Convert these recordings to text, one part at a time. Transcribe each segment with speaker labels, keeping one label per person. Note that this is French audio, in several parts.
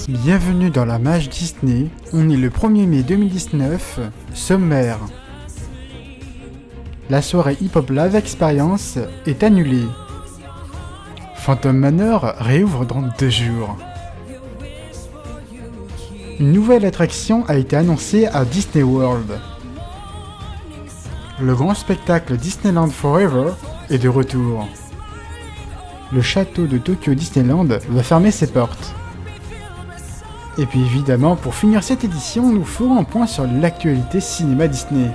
Speaker 1: Bienvenue dans la Mage Disney, on est le 1er mai 2019, sommaire. La soirée Hip Hop Live Experience est annulée. Phantom Manor réouvre dans 2 jours. Une nouvelle attraction a été annoncée à Disney World. Le grand spectacle Disneyland Forever est de retour. Le château de Tokyo Disneyland va fermer ses portes. Et puis évidemment, pour finir cette édition, nous ferons un point sur l'actualité cinéma Disney.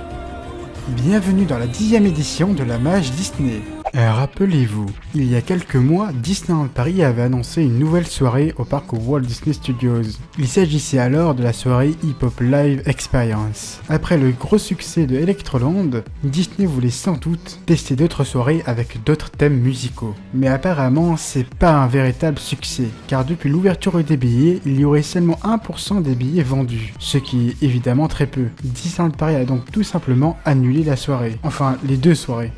Speaker 1: Bienvenue dans la 10e édition de la Mage Disney. Rappelez-vous, il y a quelques mois, Disneyland Paris avait annoncé une nouvelle soirée au parc Walt Disney Studios. Il s'agissait alors de la soirée Hip Hop Live Experience. Après le gros succès de Electroland, Disney voulait sans doute tester d'autres soirées avec d'autres thèmes musicaux. Mais apparemment, c'est pas un véritable succès, car depuis l'ouverture des billets, il y aurait seulement 1% des billets vendus, ce qui est évidemment très peu. Disneyland Paris a donc tout simplement annulé la soirée. Enfin, les 2 soirées.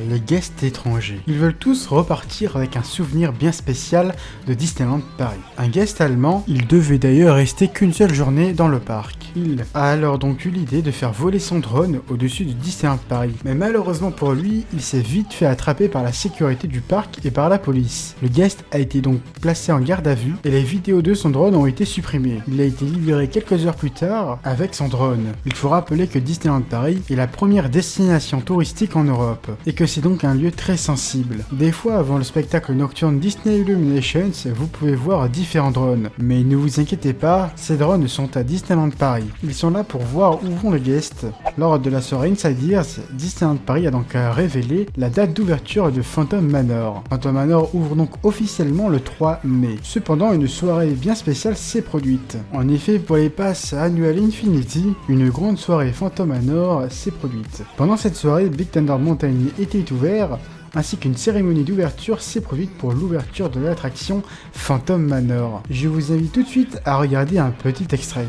Speaker 1: Les guests étrangers. Ils veulent tous repartir avec un souvenir bien spécial de Disneyland Paris. Un guest allemand, il devait d'ailleurs rester qu'une seule journée dans le parc. Il a alors donc eu l'idée de faire voler son drone au-dessus de Disneyland Paris. Mais malheureusement pour lui, il s'est vite fait attraper par la sécurité du parc et par la police. Le guest a été donc placé en garde à vue et les vidéos de son drone ont été supprimées. Il a été libéré quelques heures plus tard avec son drone. Il faut rappeler que Disneyland Paris est la première destination touristique en Europe et que c'est donc un lieu très sensible. Des fois, avant le spectacle nocturne Disney Illuminations, vous pouvez voir différents drones. Mais ne vous inquiétez pas, ces drones sont à Disneyland Paris. Ils sont là pour voir où vont les guests. Lors de la soirée Inside Ears, Disneyland Paris a donc révélé la date d'ouverture de Phantom Manor. Phantom Manor ouvre donc officiellement le 3 mai. Cependant, une soirée bien spéciale s'est produite. En effet, pour les passes Annual Infinity, une grande soirée Phantom Manor s'est produite. Pendant cette soirée, Big Thunder Mountain était ouvert, ainsi qu'une cérémonie d'ouverture s'est produite pour l'ouverture de l'attraction Phantom Manor. Je vous invite tout de suite à regarder un petit extrait.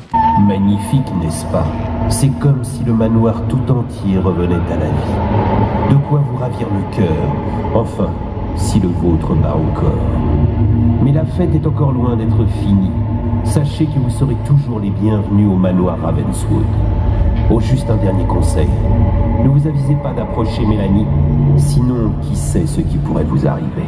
Speaker 2: Magnifique, n'est-ce pas? C'est comme si le manoir tout entier revenait à la vie. De quoi vous ravir le cœur, enfin, si le vôtre bat encore. Mais la fête est encore loin d'être finie. Sachez que vous serez toujours les bienvenus au manoir Ravenswood. Oh, juste un dernier conseil. Ne vous avisez pas d'approcher Mélanie, sinon qui sait ce qui pourrait vous arriver.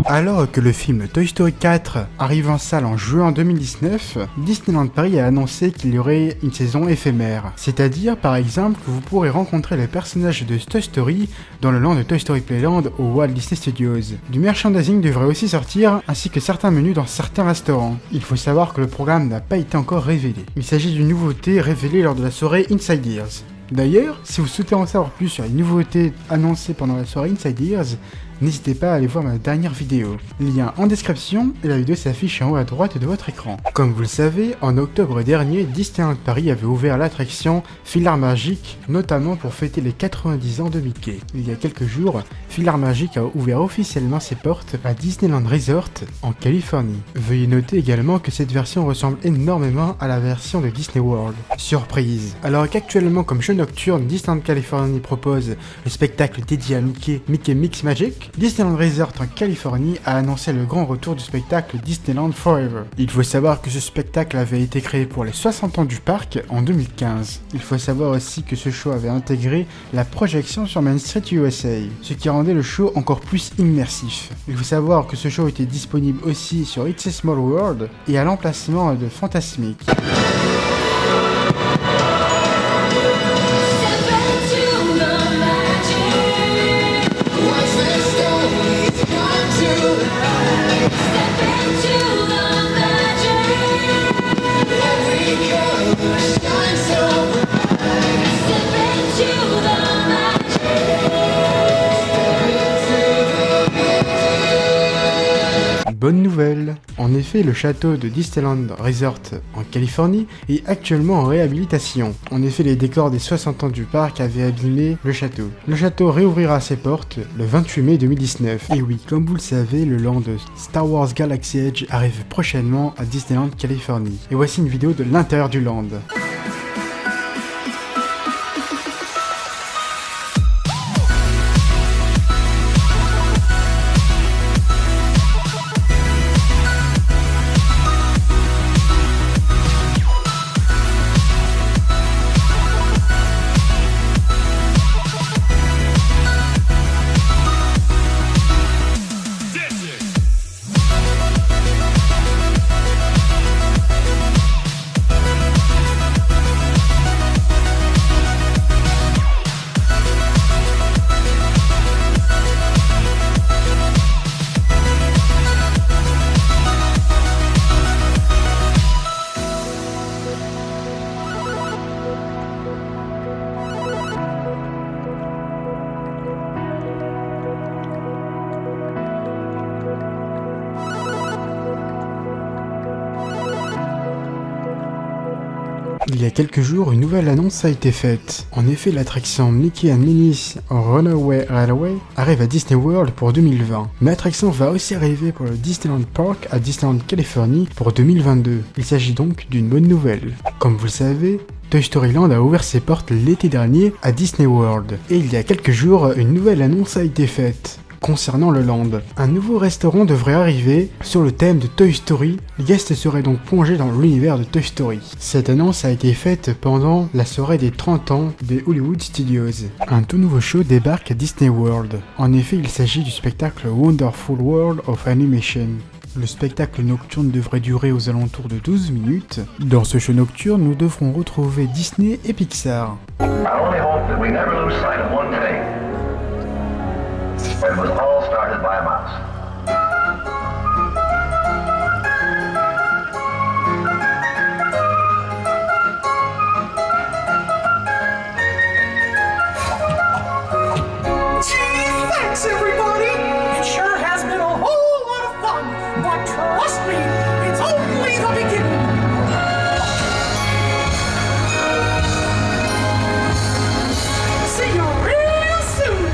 Speaker 1: Alors que le film Toy Story 4 arrive en salle en juin 2019, Disneyland Paris a annoncé qu'il y aurait une saison éphémère. C'est-à-dire, par exemple, que vous pourrez rencontrer les personnages de Toy Story dans le land de Toy Story Playland au Walt Disney Studios. Du merchandising devrait aussi sortir, ainsi que certains menus dans certains restaurants. Il faut savoir que le programme n'a pas été encore révélé. Il s'agit d'une nouveauté révélée lors de la soirée Inside Ears. D'ailleurs, si vous souhaitez en savoir plus sur les nouveautés annoncées pendant la soirée Inside Ears, n'hésitez pas à aller voir ma dernière vidéo. Lien en description et la vidéo s'affiche en haut à droite de votre écran. Comme vous le savez, en octobre dernier, Disneyland Paris avait ouvert l'attraction Philharmagic, notamment pour fêter les 90 ans de Mickey. Il y a quelques jours, Philharmagic a ouvert officiellement ses portes à Disneyland Resort en Californie. Veuillez noter également que cette version ressemble énormément à la version de Disney World. Surprise! Alors qu'actuellement comme show nocturne, Disneyland Californie propose le spectacle dédié à Mickey, Mickey Mix Magic, Disneyland Resort en Californie a annoncé le grand retour du spectacle Disneyland Forever. Il faut savoir que ce spectacle avait été créé pour les 60 ans du parc en 2015. Il faut savoir aussi que ce show avait intégré la projection sur Main Street USA, ce qui rendait le show encore plus immersif. Il faut savoir que ce show était disponible aussi sur It's a Small World et à l'emplacement de Fantasmic. Bonne nouvelle! En effet, le château de Disneyland Resort en Californie est actuellement en réhabilitation. En effet, les décors des 60 ans du parc avaient abîmé le château. Le château réouvrira ses portes le 28 mai 2019. Et oui, comme vous le savez, le land de Star Wars Galaxy Edge arrive prochainement à Disneyland Californie. Et voici une vidéo de l'intérieur du land. Il y a quelques jours, une nouvelle annonce a été faite. En effet, l'attraction Mickey and Minnie's Runaway Railway arrive à Disney World pour 2020. Mais l'attraction va aussi arriver pour le Disneyland Park à Disneyland Californie pour 2022. Il s'agit donc d'une bonne nouvelle. Comme vous le savez, Toy Story Land a ouvert ses portes l'été dernier à Disney World. Et il y a quelques jours, une nouvelle annonce a été faite. Concernant le land, un nouveau restaurant devrait arriver sur le thème de Toy Story. Les guests seraient donc plongés dans l'univers de Toy Story. Cette annonce a été faite pendant la soirée des 30 ans des Hollywood Studios. Un tout nouveau show débarque à Disney World. En effet, il s'agit du spectacle Wonderful World of Animation. Le spectacle nocturne devrait durer aux alentours de 12 minutes. Dans ce show nocturne, nous devrons retrouver Disney et Pixar.
Speaker 3: It was all started by a mouse.
Speaker 4: Gee, thanks everybody! It sure has been a whole lot of fun, but trust me, it's only the beginning! See you real soon!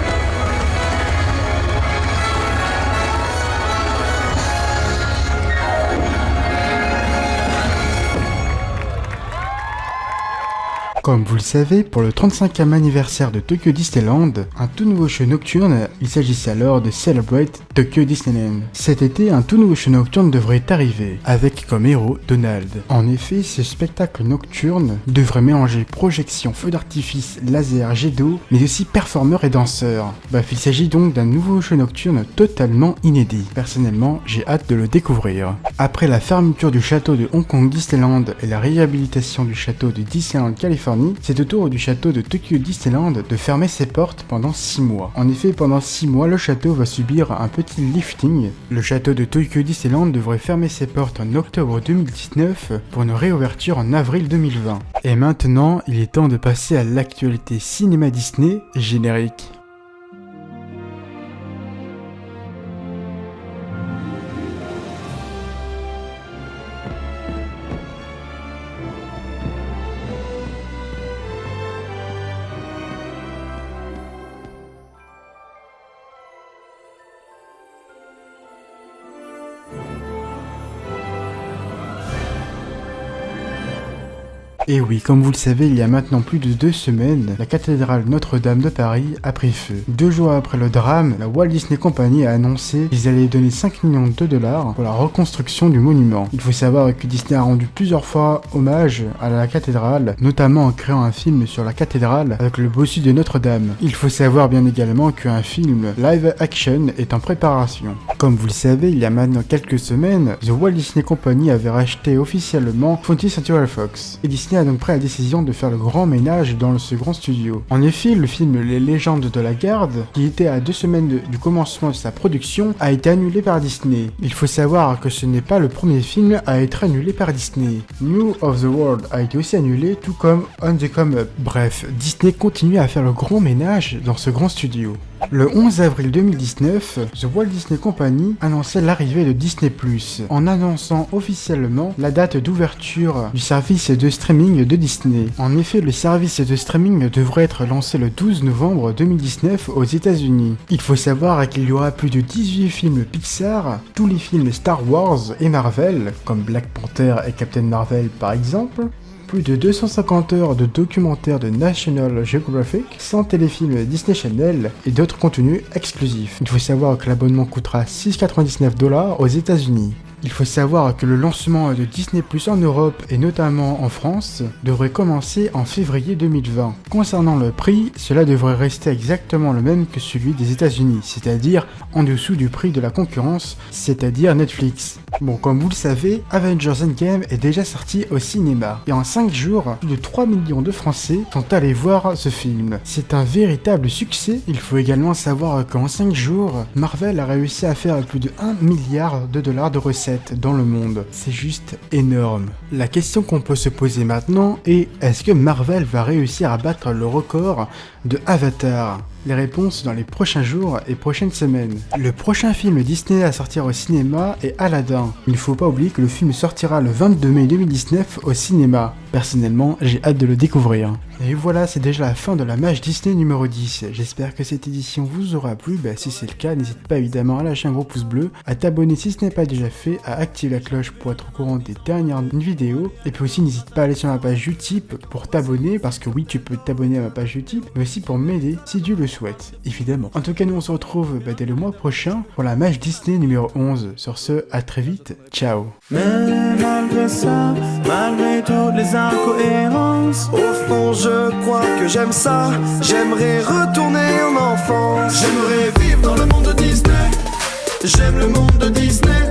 Speaker 1: Comme vous le savez, pour le 35e anniversaire de Tokyo Disneyland, un tout nouveau show nocturne, il s'agissait alors de Celebrate Tokyo Disneyland. Cet été, un tout nouveau show nocturne devrait arriver, avec comme héros Donald. En effet, ce spectacle nocturne devrait mélanger projections, feux d'artifice, laser, jets d'eau, mais aussi performeurs et danseurs. Bref, il s'agit donc d'un nouveau show nocturne totalement inédit. Personnellement, j'ai hâte de le découvrir. Après la fermeture du château de Hong Kong Disneyland et la réhabilitation du château de Disneyland Californie, c'est au tour du château de Tokyo Disneyland de fermer ses portes pendant 6 mois. En effet, pendant 6 mois, le château va subir un petit lifting. Le château de Tokyo Disneyland devrait fermer ses portes en octobre 2019 pour une réouverture en avril 2020. Et maintenant, il est temps de passer à l'actualité cinéma Disney générique. Et oui, comme vous le savez, il y a maintenant plus de 2 semaines, la cathédrale Notre-Dame de Paris a pris feu. 2 jours après le drame, la Walt Disney Company a annoncé qu'ils allaient donner 5 millions de dollars pour la reconstruction du monument. Il faut savoir que Disney a rendu plusieurs fois hommage à la cathédrale, notamment en créant un film sur la cathédrale avec le bossu de Notre-Dame. Il faut savoir bien également qu'un film live action est en préparation. Comme vous le savez, il y a maintenant quelques semaines, The Walt Disney Company avait racheté officiellement 20th Century Fox. Et Disney a donc pris la décision de faire le grand ménage dans ce grand studio. En effet, le film Les Légendes de la Garde, qui était à 2 semaines du commencement de sa production, a été annulé par Disney. Il faut savoir que ce n'est pas le premier film à être annulé par Disney. New of the World a été aussi annulé, tout comme On the Come Up. Bref, Disney continue à faire le grand ménage dans ce grand studio. Le 11 avril 2019, The Walt Disney Company annonçait l'arrivée de Disney+, en annonçant officiellement la date d'ouverture du service de streaming de Disney. En effet, le service de streaming devrait être lancé le 12 novembre 2019 aux États-Unis. Il faut savoir qu'il y aura plus de 18 films Pixar, tous les films Star Wars et Marvel, comme Black Panther et Captain Marvel par exemple, plus de 250 heures de documentaires de National Geographic, 100 téléfilms Disney Channel et d'autres contenus exclusifs. Il faut savoir que l'abonnement coûtera 6,99 $ aux États-Unis. Il faut savoir que le lancement de Disney+ en Europe et notamment en France devrait commencer en février 2020. Concernant le prix, cela devrait rester exactement le même que celui des États-Unis, c'est-à-dire en dessous du prix de la concurrence, c'est-à-dire Netflix. Bon, comme vous le savez, Avengers Endgame est déjà sorti au cinéma, et en 5 jours, plus de 3 millions de Français sont allés voir ce film. C'est un véritable succès. Il faut également savoir qu'en 5 jours, Marvel a réussi à faire plus de 1 milliard de dollars de recettes dans le monde. C'est juste énorme. La question qu'on peut se poser maintenant est, est-ce que Marvel va réussir à battre le record de Avatar ? Les réponses dans les prochains jours et prochaines semaines. Le prochain film Disney à sortir au cinéma est Aladdin. Il ne faut pas oublier que le film sortira le 22 mai 2019 au cinéma. Personnellement, j'ai hâte de le découvrir. Et voilà, c'est déjà la fin de la Mage Disney numéro 10. J'espère que cette édition vous aura plu. Si c'est le cas, n'hésite pas évidemment à lâcher un gros pouce bleu, à t'abonner si ce n'est pas déjà fait, à activer la cloche pour être au courant des dernières vidéos. Et puis aussi, n'hésite pas à aller sur ma page Utip pour t'abonner, parce que oui, tu peux t'abonner à ma page Utip, mais aussi pour m'aider si tu le souhaites, évidemment. En tout cas, nous on se retrouve dès le mois prochain pour la Mage Disney numéro 11. Sur ce, à très vite, ciao.
Speaker 5: Mais malgré ça, malgré toutes les incohérences, au fond je crois que j'aime ça. J'aimerais retourner en enfance. J'aimerais vivre dans le monde de Disney. J'aime le monde de Disney.